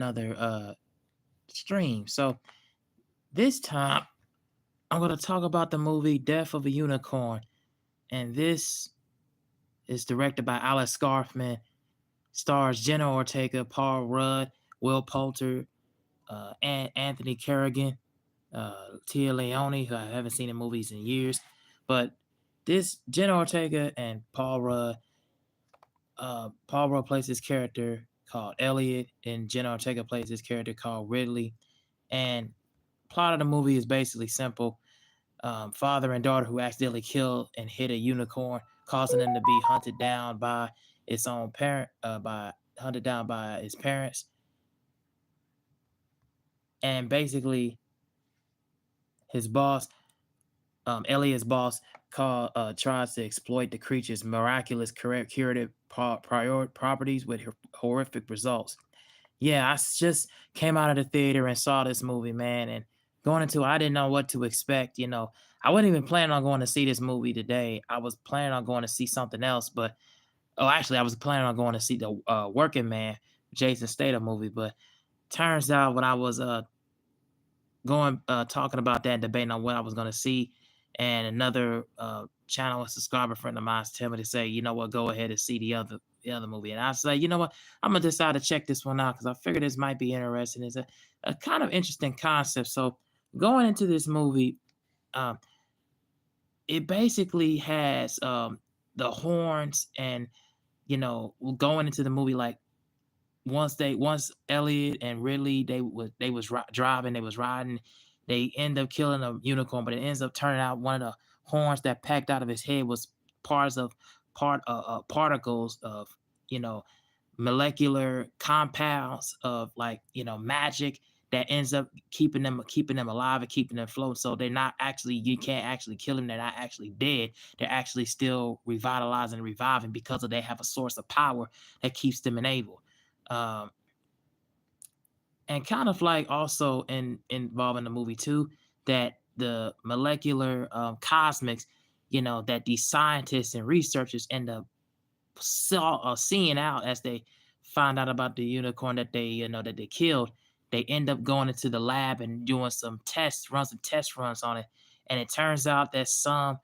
another stream. So this time I'm gonna talk about the movie Death of a Unicorn, and this is directed by Alex Scarfman, stars Jenna Ortega, Paul Rudd, Will Poulter, and Anthony Kerrigan, Tia Leone, who I haven't seen in movies in years, but this Jenna Ortega and Paul Rudd plays his character called Elliot, and Jenna Ortega plays his character called Ridley. And plot of the movie is basically simple: father and daughter who accidentally killed and hit a unicorn, causing them to be hunted down by its own parent, by hunted down by his parents, and basically his boss, Elliot's boss, tries to exploit the creature's miraculous curative properties with horrific results. Yeah, just came out of the theater and saw this movie, man, and going into it, I didn't know what to expect. I wasn't even planning on going to see this movie today. I was planning on going to see something else, but actually, I was planning on going to see the Working Man, Jason Statham movie. But turns out when I was going talking about that, debating on what I was going to see, and another channel, a subscriber friend of mine, tell me to say, you know what, go ahead and see the other movie. And I say, you know what, I'm gonna decide to check this one out because I figured this might be interesting. It's a kind of interesting concept. So going into this movie, um, it basically has the horns, and going into the movie, like once Elliot and Ridley, they was driving, they was riding, they end up killing a unicorn, but it ends up turning out one of the horns that packed out of his head was parts of particles of you know molecular compounds of, like, magic that ends up keeping them alive and keeping them floating. So they're not actually, you can't actually kill them. They're not actually dead. They're actually still revitalizing and reviving because they have a source of power that keeps them enabled. Um, and kind of like also involving the movie too, that the molecular cosmics, that these scientists and researchers end up seeing out as they find out about the unicorn that they killed. They end up going into the lab and doing some test runs on it, and it turns out that some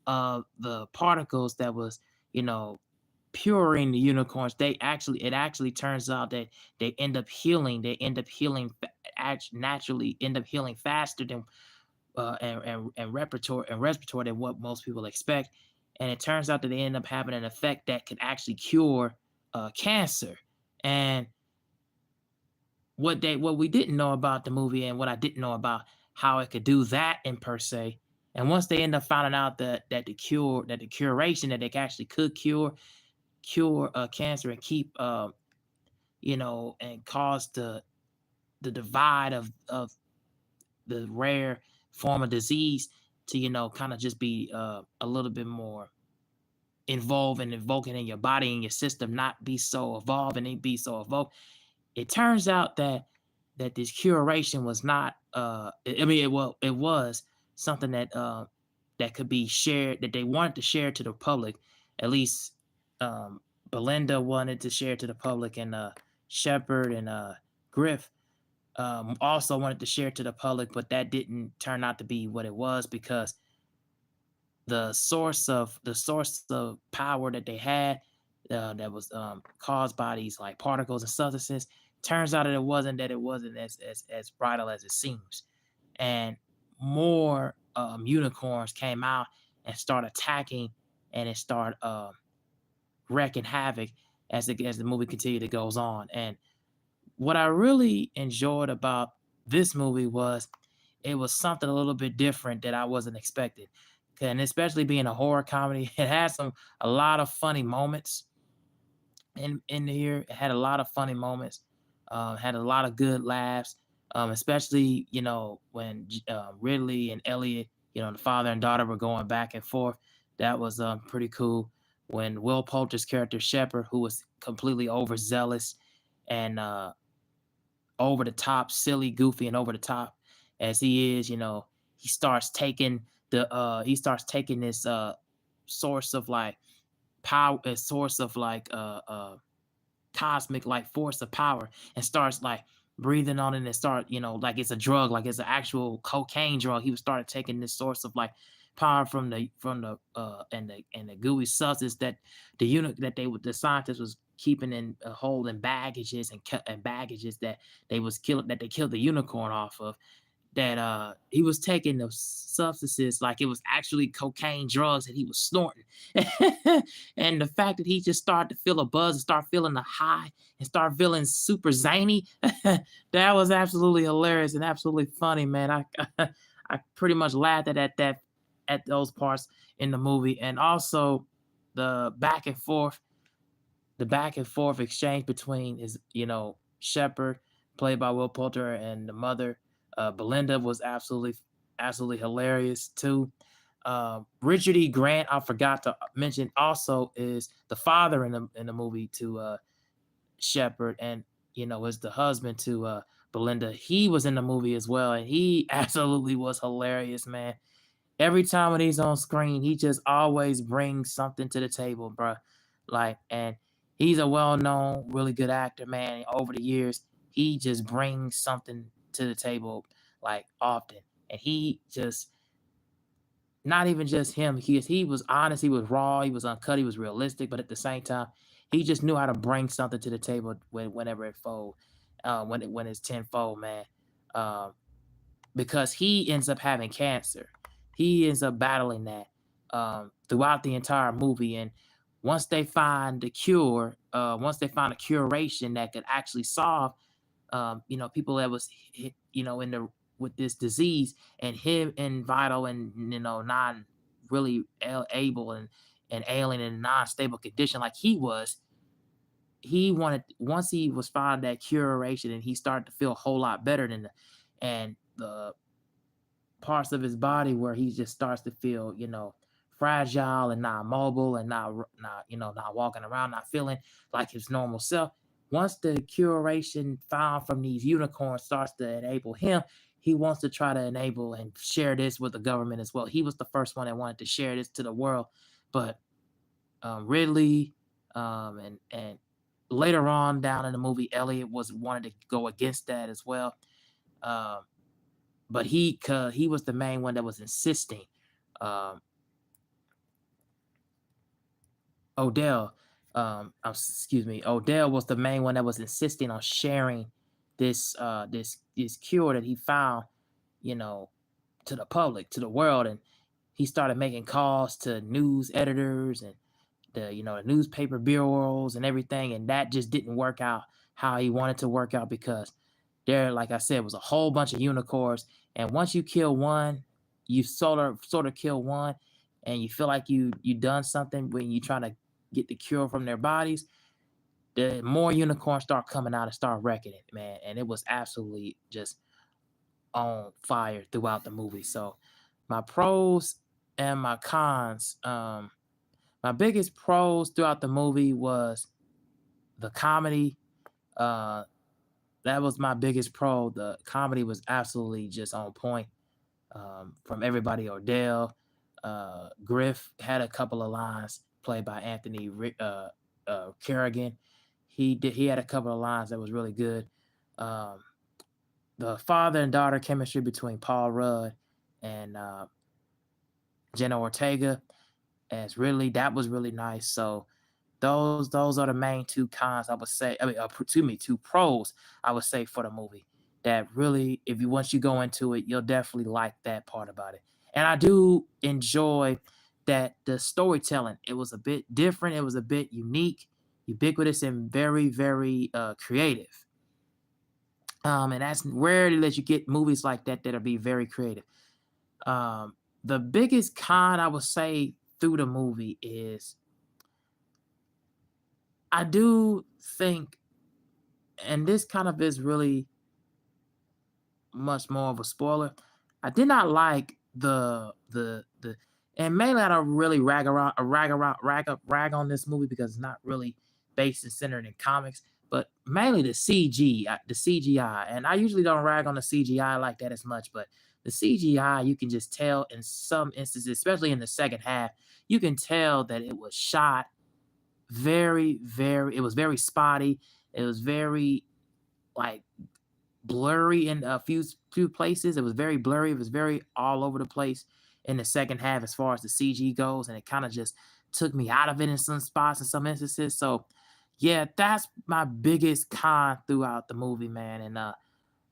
of the particles that was you know puring the unicorns, it actually turns out that they end up healing naturally, end up healing faster than and respiratory than what most people expect. And it turns out that they end up having an effect that could actually cure cancer. And what we didn't know about the movie, and what I didn't know about how it could do that in per se. And once they end up finding out that the curation, that they actually could cure cancer and keep and cause the divide of the rare form of disease to kind of just be a little bit more involved and invoking in your body and your system, not be so evolved and it be so evolved. It turns out that this curation was not I mean, it was something that could be shared, that they wanted to share to the public. At least um Belinda wanted to share to the public, and Shepard and Griff also wanted to share to the public, but that didn't turn out to be what it was, because the source of power that they had, that was caused by these like particles and substances, turns out that it wasn't as vital as it seems. And more unicorns came out and start attacking, and it started wreaking havoc as the movie continued to goes on. And what I really enjoyed about this movie was it was something a little bit different that I wasn't expecting. And especially being a horror comedy, it had a lot of funny moments in here. It had a lot of funny moments, had a lot of good laughs, especially when Ridley and Elliot, the father and daughter, were going back and forth. That was pretty cool. When Will Poulter's character Shepard, who was completely overzealous and over the top, silly, goofy, and over the top as he is, he starts taking this source of like power, a source of like cosmic like force of power, and starts like breathing on it and start, like it's a drug, like it's an actual cocaine drug. He was started taking this source of like power from the gooey substance that the unit that the scientists was keeping in holding baggages and baggages that they killed the unicorn off of, that he was taking those substances like it was actually cocaine drugs that he was snorting. And the fact that he just started to feel a buzz and start feeling the high and start feeling super zany, that was absolutely hilarious and absolutely funny, man. I pretty much laughed at those parts in the movie. And also the back and forth the back and forth exchange between his, Shepard, played by Will Poulter, and the mother, Belinda, was absolutely hilarious too. Richard E. Grant, I forgot to mention, also is the father in the movie to Shepard, and is the husband to Belinda. He was in the movie as well, and he absolutely was hilarious, man. Every time when he's on screen, he just always brings something to the table, bruh. Like, and he's a well-known, really good actor, man. Over the years, he just brings something to the table, like often. And he just, not even just him. He was honest, he was raw, he was uncut, he was realistic, but at the same time, he just knew how to bring something to the table whenever it fold, when it's tenfold, man. Um, because he ends up having cancer. He ends up battling that throughout the entire movie. And once they find a curation that could actually solve, people that was hit, in the with this disease, and him and Vital and non really able and alien and non-stable condition like he was, he wanted once he was found that curation and he started to feel a whole lot better than and the parts of his body where he just starts to feel, fragile and not mobile and not walking around, not feeling like his normal self. Once the curation found from these unicorns starts to enable him, he wants to try to enable and share this with the government as well. He was the first one that wanted to share this to the world, but Ridley, and later on down in the movie, Elliot was wanted to go against that as well. Um, but he was the main one that was insisting. Um, Odell, excuse me, Odell was the main one that was insisting on sharing this cure that he found, you know, to the public, to the world, and he started making calls to news editors and the newspaper bureaus and everything, and that just didn't work out how he wanted to work out because there, like I said, was a whole bunch of unicorns, and once you kill one, you sort of kill one, and you feel like you done something when you try to get the cure from their bodies. The more unicorns start coming out and start wrecking it, man, and it was absolutely just on fire throughout the movie. So my pros and my cons. My biggest pros throughout the movie was the comedy. Uh, that was my biggest pro. The comedy was absolutely just on point, from everybody. Odell, Griff had a couple of lines played by Anthony Kerrigan. He had a couple of lines that was really good. Um, the father and daughter chemistry between Paul Rudd and Jenna Ortega, as really that was really nice. So those are the main two cons I would say. I mean, to me, two pros I would say for the movie. That really, if you once you go into it, you'll definitely like that part about it. And I do enjoy that the storytelling. It was a bit different. It was a bit unique, ubiquitous, and very, very creative. And that's rarely that you get movies like that that'll be very creative. The biggest con I would say through the movie is I do think, and this kind of is really much more of a spoiler. I did not like and mainly I don't really rag on this movie because it's not really based and centered in comics, but mainly the CGI. And I usually don't rag on the CGI like that as much, but the CGI, you can just tell in some instances, especially in the second half, you can tell that it was shot very, very, it was very spotty. It was very like blurry in a few places. It was very blurry. It was very all over the place in the second half as far as the CG goes, and it kind of just took me out of it in some spots and some instances. So, yeah, that's my biggest con throughout the movie, man. And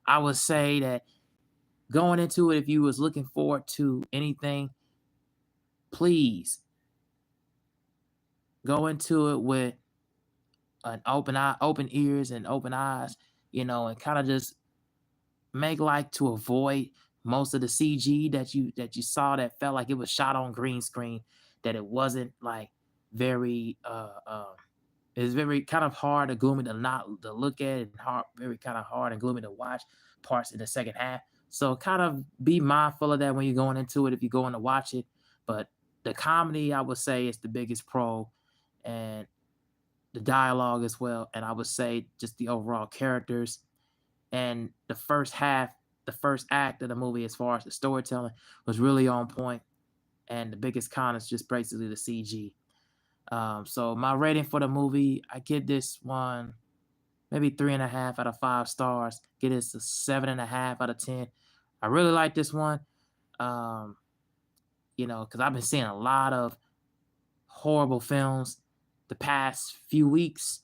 I would say that going into it, if you was looking forward to anything, please go into it with an open ears and open eyes, and kind of just make like to avoid most of the CG that you saw that felt like it was shot on green screen, that it wasn't like very it's very kind of hard and gloomy to not to look at, and very kind of hard and gloomy to watch parts in the second half. So kind of be mindful of that when you're going into it if you're going to watch it. But the comedy, I would say, is the biggest pro, and the dialogue as well. And I would say just the overall characters and the first act of the movie, as far as the storytelling, was really on point. And the biggest con is just basically the CG. So my rating for the movie, I give this one maybe 3.5 out of 5 stars. Get this a 7.5 out of 10. I really like this one. Um, because I've been seeing a lot of horrible films the past few weeks.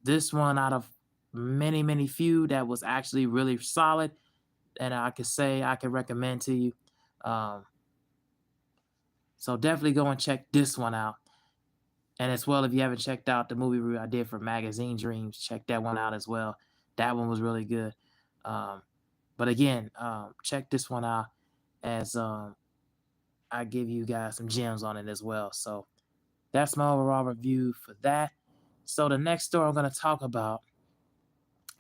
This one, out of many, many few, that was actually really solid, and I could say I could recommend to you. Um, so definitely go and check this one out. And as well, if you haven't checked out the movie review I did for Magazine Dreams, check that one out as well. That one was really good. Um, but again, check this one out, as I give you guys some gems on it as well. So that's my overall review for that. So the next story I'm going to talk about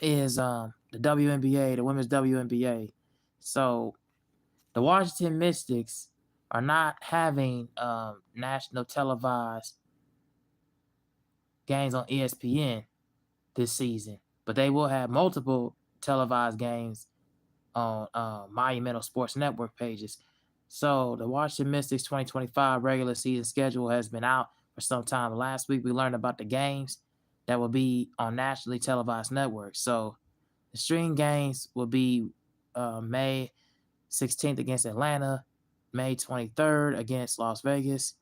is the WNBA, the women's WNBA. So the Washington Mystics are not having national televised games on ESPN this season, but they will have multiple televised games on Monumental Sports Network pages. So the Washington Mystics 2025 regular season schedule has been out for some time. Last week we learned about the games that will be on nationally televised networks. So the stream games will be May 16th against Atlanta, May 23rd against Las Vegas,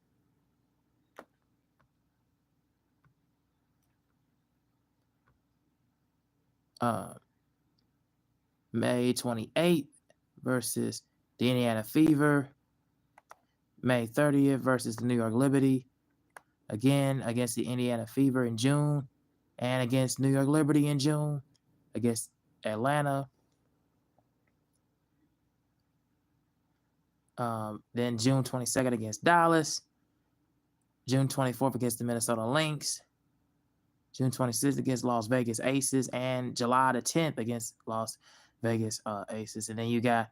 uh, May 28th versus the Indiana Fever, May 30th versus the New York Liberty, again against the Indiana Fever in June, and against New York Liberty in June, against Atlanta. Then June 22nd against Dallas, June 24th against the Minnesota Lynx, June 26th against Las Vegas Aces, and July the 10th against Las Vegas Aces. And then you got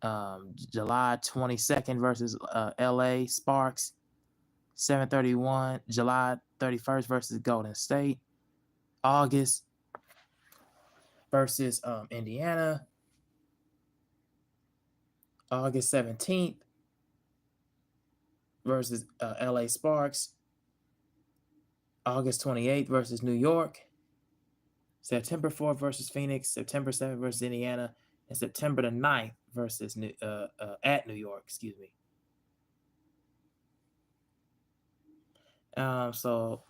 July 22nd versus LA Sparks, 7:31, July 31st versus Golden State, August versus Indiana, August 17th versus LA Sparks, August 28th versus New York, September 4th versus Phoenix, September 7th versus Indiana, and September the 9th versus at New York, excuse me. So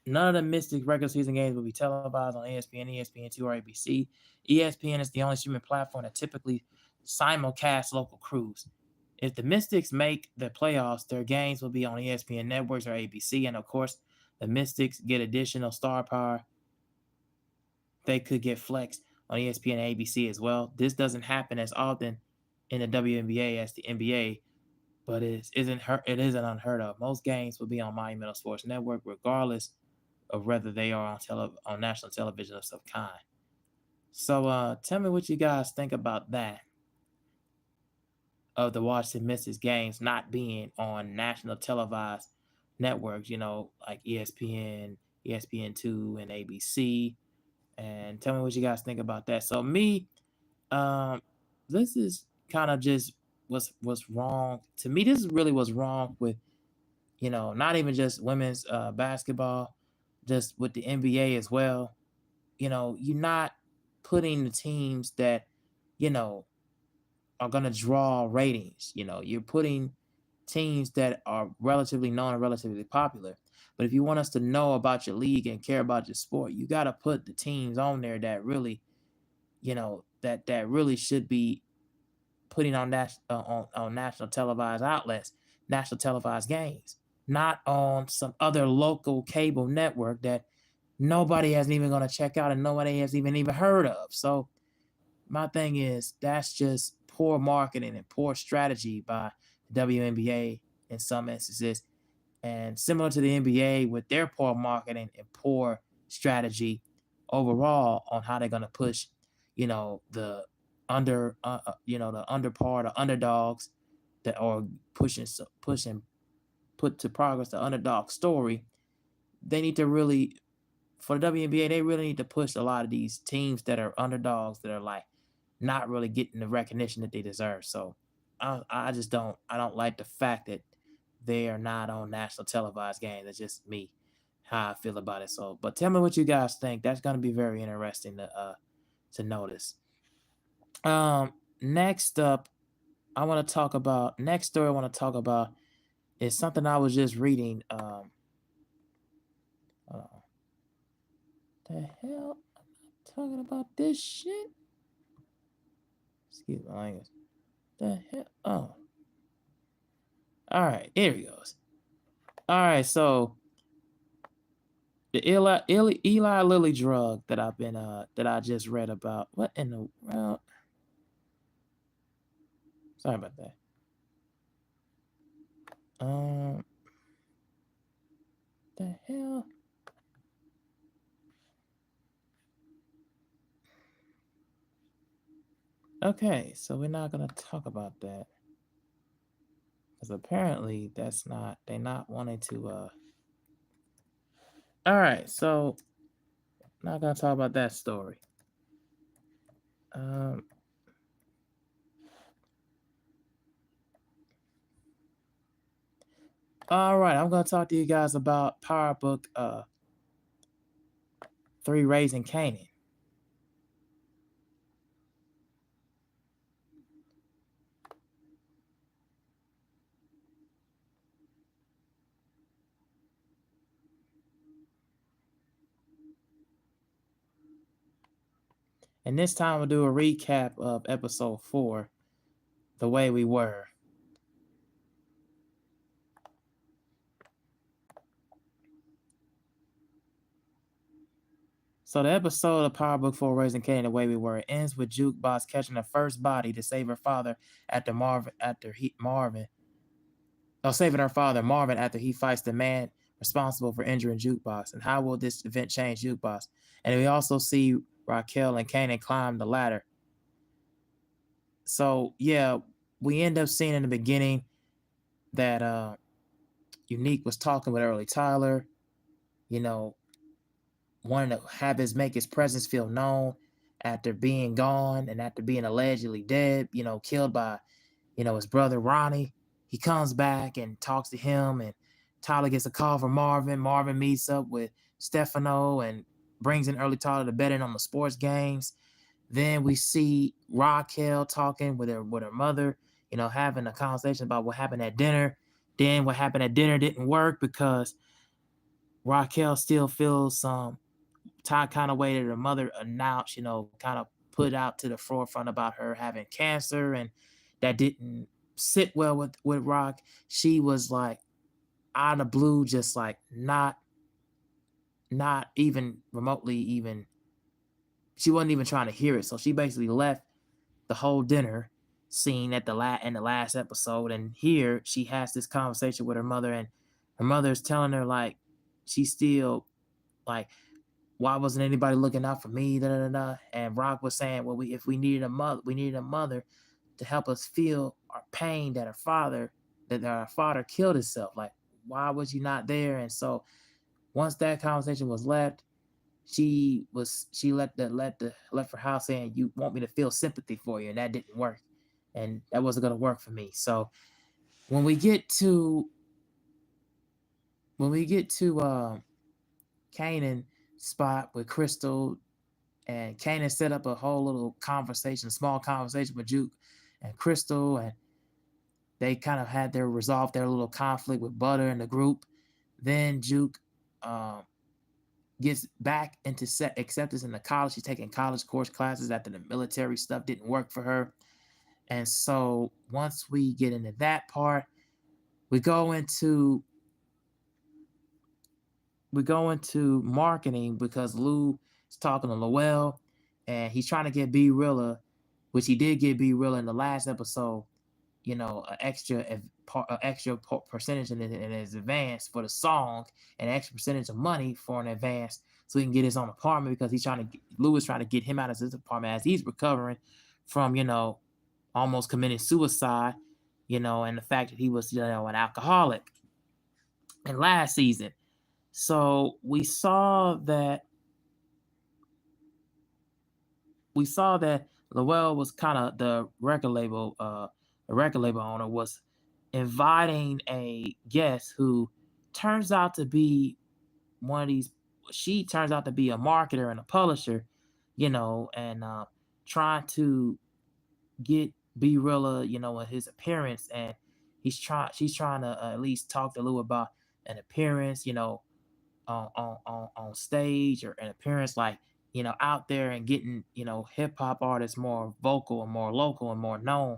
none of the Mystics regular season games will be televised on ESPN, ESPN2, or ABC. ESPN is the only streaming platform that typically simulcasts local crews. If the Mystics make the playoffs, their games will be on ESPN networks or ABC, and of course, the Mystics get additional star power. They could get flexed on ESPN and ABC as well. This doesn't happen as often in the WNBA as the NBA, but it isn't unheard of. Most games will be on Monumental Sports Network, regardless of whether they are on national television of some kind. So tell me what you guys think about that, of the Washington Mystics games not being on national televised networks, like ESPN, ESPN2, and ABC. And tell me what you guys think about that. So me, um, this is kind of just what's wrong to me. This is really what's wrong with, not even just women's basketball, just with the NBA as well. You're not putting the teams that, you know, are going to draw ratings. You're putting teams that are relatively known and relatively popular. But if you want us to know about your league and care about your sport, you got to put the teams on there that really, that really should be putting on on national televised outlets, national televised games, not on some other local cable network that nobody has even going to check out and nobody has even heard of. So my thing is that's just poor marketing and poor strategy by the WNBA in some instances, and similar to the NBA with their poor marketing and poor strategy overall on how they're going to push, the the under part or underdogs that are pushing put to progress the underdog story. They need to really, for the WNBA, they really need to push a lot of these teams that are underdogs that are like not really getting the recognition that they deserve. So I just don't like the fact that they are not on national televised games. That's just me, how I feel about it. So, but tell me what you guys think. That's gonna be very interesting to notice. Next up, I want to talk about next story. I want to talk about is something I was just reading. Uh, the hell, talking about this shit. Excuse my language. The hell. Oh, all right. Here he goes. All right. So the Eli Lilly drug that that I just read about. What in the world? Sorry about that. Um, the hell. Okay, so we're not gonna talk about that because apparently that's not they're not wanting to. All right, so not gonna talk about that story. Um. All right, I'm gonna talk to you guys about Power Book 3, Raising Kanan. And this time we'll do a recap of episode 4, The Way We Were. So the episode of Power Book 4, Raising Kanan, The Way We Were, ends with Jukebox catching the first body to save her father saving her father Marvin after he fights the man responsible for injuring Jukebox. And how will this event change Jukebox? And we also see Raquel and Kanan climb the ladder. So yeah, we end up seeing in the beginning that Unique was talking with Early Tyler, you know, wanting to have make his presence feel known after being gone and after being allegedly dead, killed by, his brother Ronnie. He comes back and talks to him, and Tyler gets a call from Marvin. Marvin meets up with Stefano and brings in Early Tyler to bet in on the sports games. Then we see Raquel talking with her mother, having a conversation about what happened at dinner. Then what happened at dinner didn't work because Raquel still feels some kind of way that her mother announced, kind of put out to the forefront about her having cancer, and that didn't sit well with Rock. She was like out of the blue, just like not even remotely even. She wasn't even trying to hear it, so she basically left the whole dinner scene at in the last episode, and here she has this conversation with her mother, and her mother's telling her like she's still like, why wasn't anybody looking out for me? Da, da, da, da. And Rock was saying, well, if we needed a mother, we needed a mother to help us feel our pain that our father killed himself. Like, why was you not there? And so once that conversation was left, she left her house saying, you want me to feel sympathy for you, and that didn't work, and that wasn't gonna work for me. So when we get to Kanan spot with Crystal, and Kanan set up a whole little conversation, small conversation with Juke and Crystal, and they kind of had their resolve their little conflict with Butter and the group. Then Juke um, gets back into acceptance in the college. She's taking college course classes after the military stuff didn't work for her. And so once we get into that part, we go into marketing because Lou is talking to Lowell, and he's trying to get B Rilla, which he did get B Rilla in the last episode. An extra percentage in his advance for the song, and an extra percentage of money for an advance, so he can get his own apartment because Lou is trying to get him out of his apartment as he's recovering from almost committing suicide, and the fact that he was an alcoholic in last season. So we saw that Lowell was kind of the record label owner was inviting a guest who turns out to be one of these. She turns out to be a marketer and a publisher, and trying to get B Rilla, his appearance, and she's trying to at least talk to Lou about an appearance, on stage, or an appearance like out there, and getting hip hop artists more vocal and more local and more known.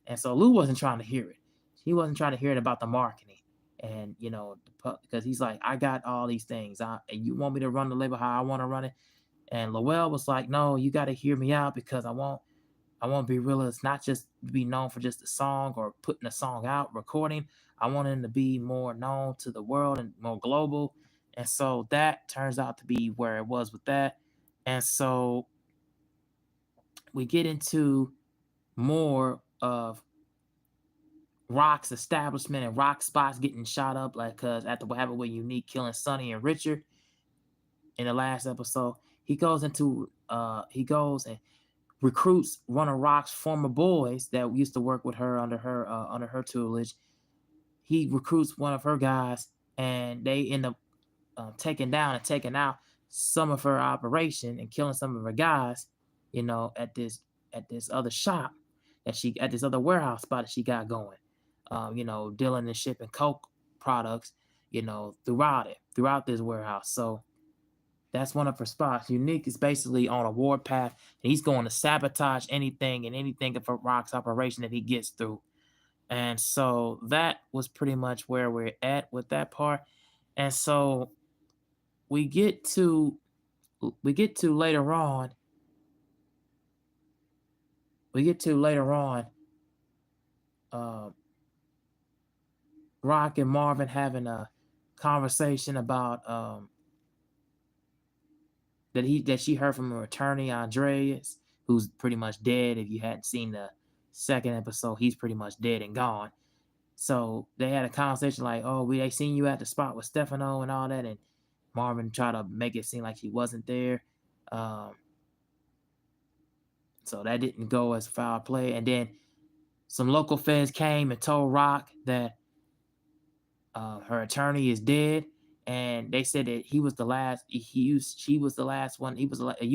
And so Lou wasn't trying to hear it. He wasn't trying to hear it about the marketing, and because he's like, I got all these things. You want me to run the label how I want to run it? And Lowell was like, no, you got to hear me out, because I want to be real. It's not just be known for just a song or putting a song out, recording. I want him to be more known to the world and more global. And so that turns out to be where it was with that. And so we get into more of Rock's establishment and Rock spots getting shot up, like, because after what happened with Unique killing Sonny and Richard in the last episode, he goes and recruits one of Rock's former boys that used to work with her under her tutelage. He recruits one of her guys, and they end up taking out some of her operation and killing some of her guys. At this other shop at this other warehouse spot that she got going. Dealing and shipping coke products. Throughout this warehouse. So that's one of her spots. Unique is basically on a warpath, and he's going to sabotage anything of Rock's operation that he gets through. And so that was pretty much where we're at with that part. And so we get to later on. We get to later on. Uh, Rock and Marvin having a conversation about that she heard from her attorney Andreas, who's pretty much dead. If you hadn't seen the second episode, he's pretty much dead and gone. So they had a conversation like, "Oh, they seen you at the spot with Stefano and all that," and Marvin tried to make it seem like she wasn't there. Um, so that didn't go as foul play. And then some local feds came and told Rock that her attorney is dead, and they said that he was the last. She was the last one. You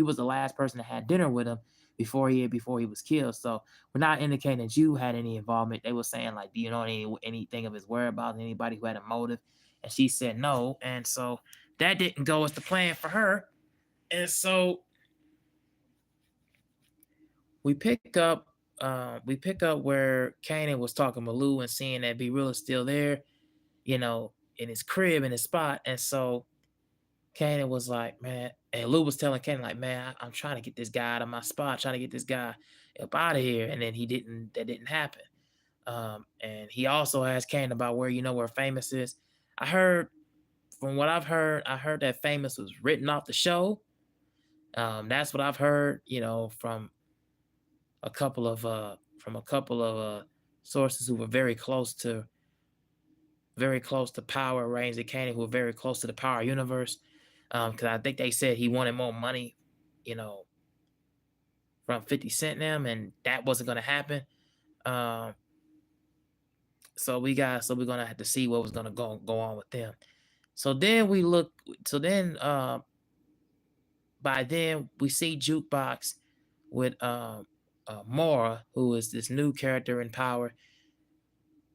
was the last person that had dinner with him before he was killed. So we're not indicating that you had any involvement. They were saying like, do you know anything of his whereabouts? Anybody who had a motive? And she said no. And so that didn't go as the plan for her. And so we pick up. We pick up where Kanan was talking to Lou and seeing that Be Real is still there, in his crib, in his spot. And so Kanan was like, man, and Lou was telling Kanan, like, man, I'm trying to get this guy out of my spot, trying to get this guy up out of here. And then that didn't happen. And he also asked Kanan about where Famous is. From what I've heard, I heard that Famous was written off the show. That's what I've heard, a couple of sources who were very close to Power, Raising Kanan, who were very close to the Power universe. Because I think they said he wanted more money, you know, from 50 Cent them, and that wasn't gonna happen. Um, so we're gonna have to see what was gonna go on with them. So then we look. So then by then we see Jukebox with Mora, who is this new character in power.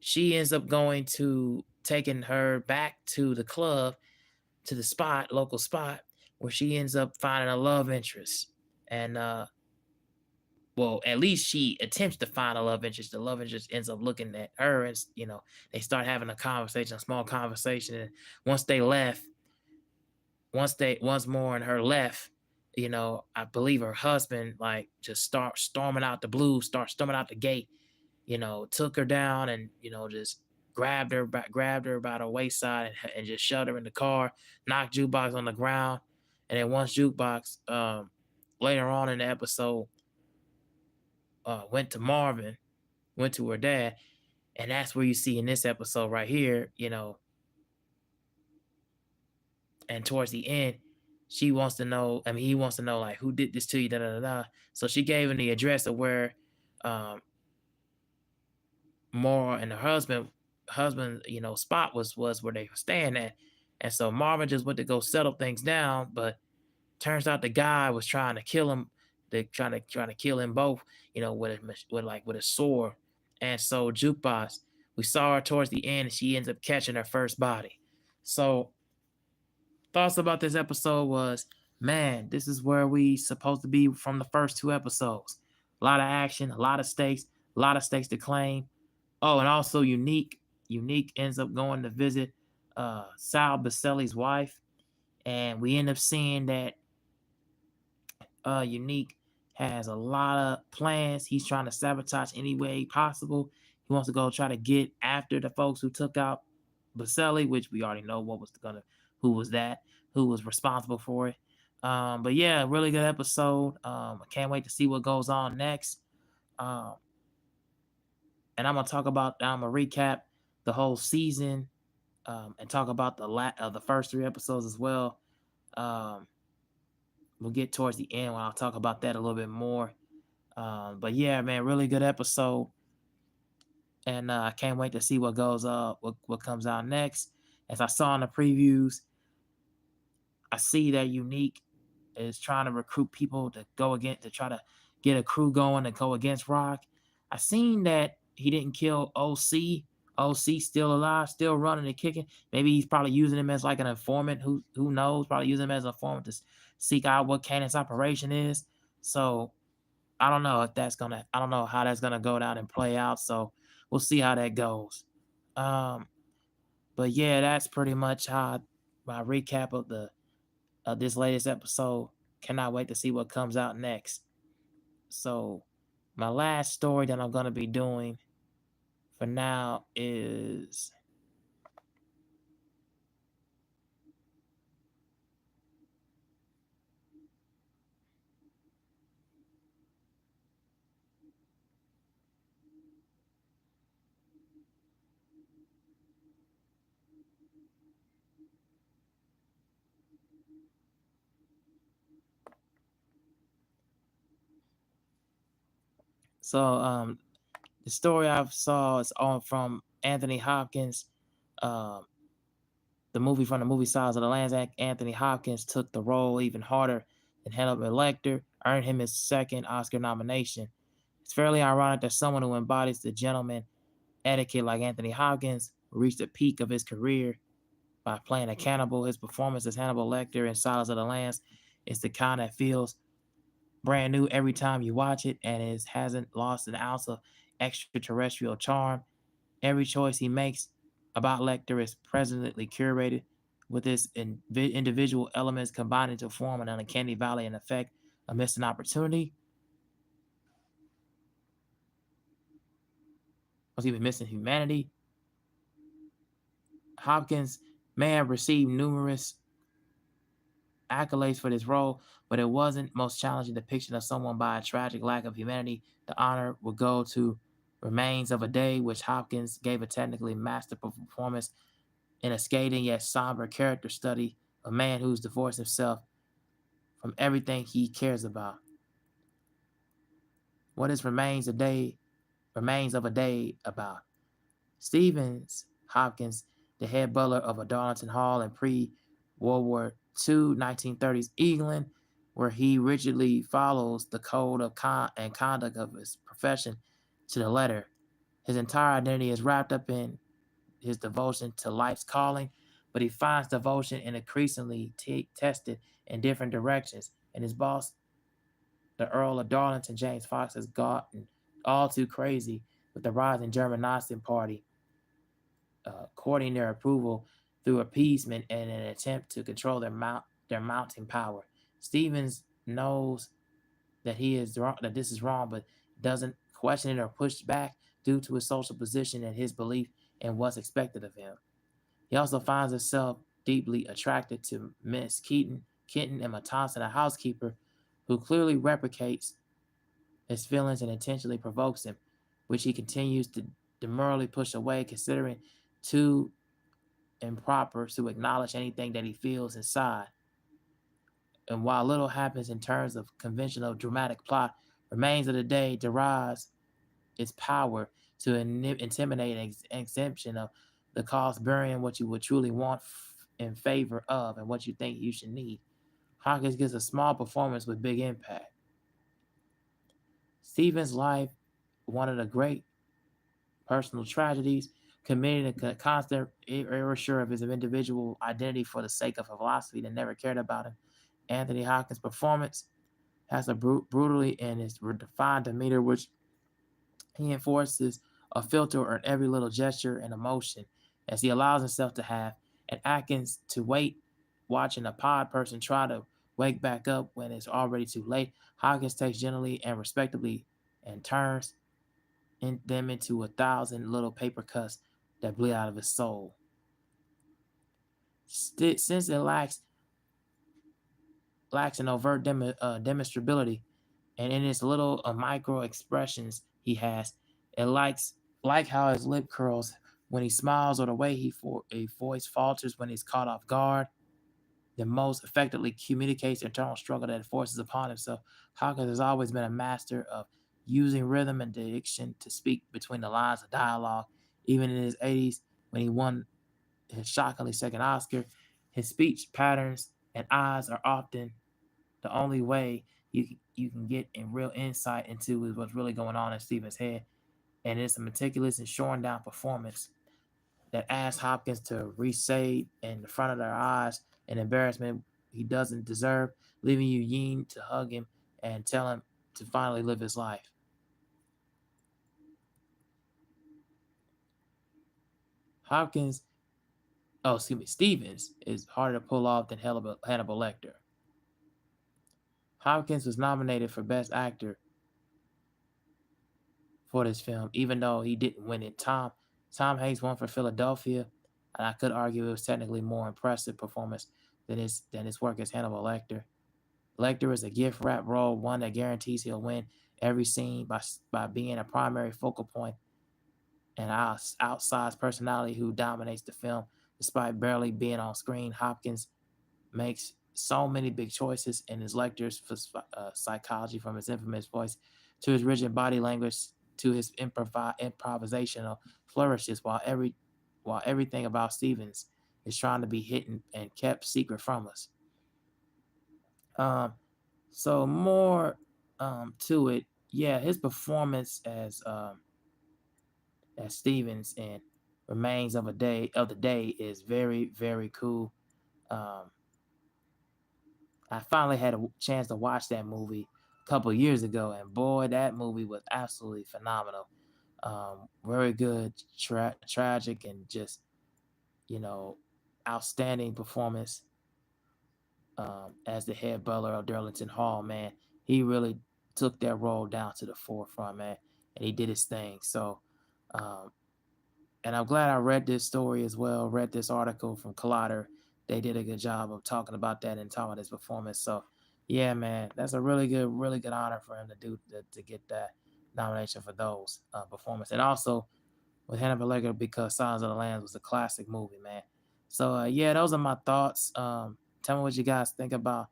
She ends up going to taking her back to the club, to the spot, local spot, where she ends up finding a love interest. And well, at least she attempts to find a love interest. The love interest ends up looking at her, and they start having a conversation, a small conversation. And once they left, once more and her left, I believe her husband like just start storming out the blue, start storming out the gate, took her down and just grabbed her by the wayside and just shoved her in the car, knocked Jukebox on the ground, and then once Jukebox later on in the episode went to Marvin, went to her dad, and that's where you see in this episode right here, and towards the end, she wants to know. I mean, he wants to know like who did this to you, da da da. Da. So she gave him the address of where um, Mara and her husband, spot was where they were staying at. And so Marvin just went to go settle things down, but turns out the guy was trying to kill him. They trying to kill him both, with a sword. And so Jukebox, we saw her towards the end, and she ends up catching her first body. So thoughts about this episode was, man, this is where we supposed to be from the first two episodes. A lot of action, a lot of stakes to claim. Oh, and also Unique ends up going to visit Sal Baselli's wife, and we end up seeing that Unique has a lot of plans. He's trying to sabotage any way possible. He wants to go try to get after the folks who took out Baselli, which we already know who was that, who was responsible for it. But yeah, really good episode. I can't wait to see what goes on next. Um, and I'm gonna recap the whole season, and talk about the first three episodes as well. Um, we'll get towards the end when I'll talk about that a little bit more. But yeah, man, really good episode, and I can't wait to see what goes what comes out next. As I saw in the previews, I see that Unique is trying to recruit people to go again to try to get a crew going to go against Rock. I seen that he didn't kill OC. OC still alive, still running and kicking. Maybe he's probably using him as like an informant. Who knows? Probably using him as an informant to seek out what Kanan's operation is. So I don't know if that's gonna. I don't know how that's gonna go down and play out. So we'll see how that goes. Um, but yeah, that's pretty much how my recap of this latest episode. Cannot wait to see what comes out next. So my last story that I'm gonna be doing for now is so the story I saw is on from Anthony Hopkins. Um, the movie from the movie Size of the Lambs. Anthony Hopkins took the role even harder than Hannibal Lecter, earned him his second Oscar nomination. It's fairly ironic that someone who embodies the gentleman etiquette like Anthony Hopkins reached the peak of his career by playing a cannibal. His performance as Hannibal Lecter in Silence of the Lambs is the kind that feels brand new every time you watch it, and it hasn't lost an ounce of extraterrestrial charm. Every choice he makes about Lecter is presently curated, with its individual elements combining to form an uncanny valley and effect amidst an opportunity. Was even missing humanity. Hopkins may have received numerous accolades for this role, but it wasn't most challenging depiction of someone by a tragic lack of humanity. The honor would go to Remains of a Day, which Hopkins gave a technically masterful performance in a scathing yet somber character study of a man who's divorced himself from everything he cares about. What is Remains of a Day about? Stevens Hopkins, the head butler of a Darlington Hall in pre-World War II, 1930s England, where he rigidly follows the code of and conduct of his profession to the letter. His entire identity is wrapped up in his devotion to life's calling, but he finds devotion in increasingly tested in different directions. And his boss, the Earl of Darlington, James Fox, has gotten all too crazy with the rising German Nazi Party, courting their approval through appeasement and an attempt to control their mounting power. Stevens knows that he is wrong, that this is wrong, but doesn't question it or push back due to his social position and his belief in what's expected of him. He also finds himself deeply attracted to Miss Kenton, Emma Thompson, a housekeeper who clearly replicates his feelings and intentionally provokes him, which he continues to demurely push away, considering too improper to acknowledge anything that he feels inside. And while little happens in terms of conventional dramatic plot, Remains of the Day derives its power to intimidate an exemption of the cost, burying what you would truly want in favor of and what you think you should need. Hawkins gives a small performance with big impact. Stephen's life, one of the great personal tragedies, committing a constant erasure of his individual identity for the sake of a philosophy that never cared about him. Anthony Hopkins' performance has a brutally and his refined demeanor, which he enforces a filter on every little gesture and emotion as he allows himself to have, and Atkins to wait, watching a pod person try to wake back up when it's already too late. Hawkins takes gently and respectably and turns them into 1,000 little paper cuts that bleed out of his soul. Since it lacks an overt demonstrability, and in its little micro expressions he has, it like how his lip curls when he smiles or the way a voice falters when he's caught off guard. The most effectively communicates the internal struggle that it forces upon himself. Hawkins has always been a master of using rhythm and diction to speak between the lines of dialogue. Even in his 80s, when he won his shockingly second Oscar, his speech patterns and eyes are often the only way you can get in real insight into what's really going on in Stephen's head. And it's a meticulous and shorn down performance that asks Hopkins to resay in front of their eyes an embarrassment he doesn't deserve, leaving you yearning to hug him and tell him to finally live his life. Hopkins, Stevens is harder to pull off than Hannibal Lecter. Hopkins was nominated for Best Actor for this film, even though he didn't win it. Tom Hanks won for Philadelphia, and I could argue it was technically more impressive performance than his work as Hannibal Lecter. Lecter is a gift wrap role, one that guarantees he'll win every scene by being a primary focal point and outsized personality who dominates the film. Despite barely being on screen, Hopkins makes so many big choices in his Lecter's psychology, from his infamous voice to his rigid body language to his improvisational flourishes, while everything about Stevens is trying to be hidden and kept secret from us. Um, so more to it, yeah, his performance as Stevens in Remains of the Day is very, very cool. Um, I finally had a chance to watch that movie a couple years ago, and boy, that movie was absolutely phenomenal. Very good, tragic, and just you know, outstanding performance as the head butler of Darlington Hall. Man, he really took that role down to the forefront, man, and he did his thing. So, um, and I'm glad I read this story as well. Read this article from Collider. They did a good job of talking about that and talking about his performance. So, yeah, man, that's a really good honor for him to to get that nomination for those performance. And also with Hannibal Lecter, because Silence of the Lambs was a classic movie, man. So, yeah, those are my thoughts. Tell me what you guys think about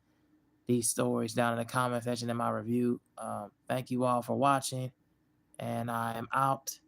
these stories down in the comment section in my review. Thank you all for watching, and I am out.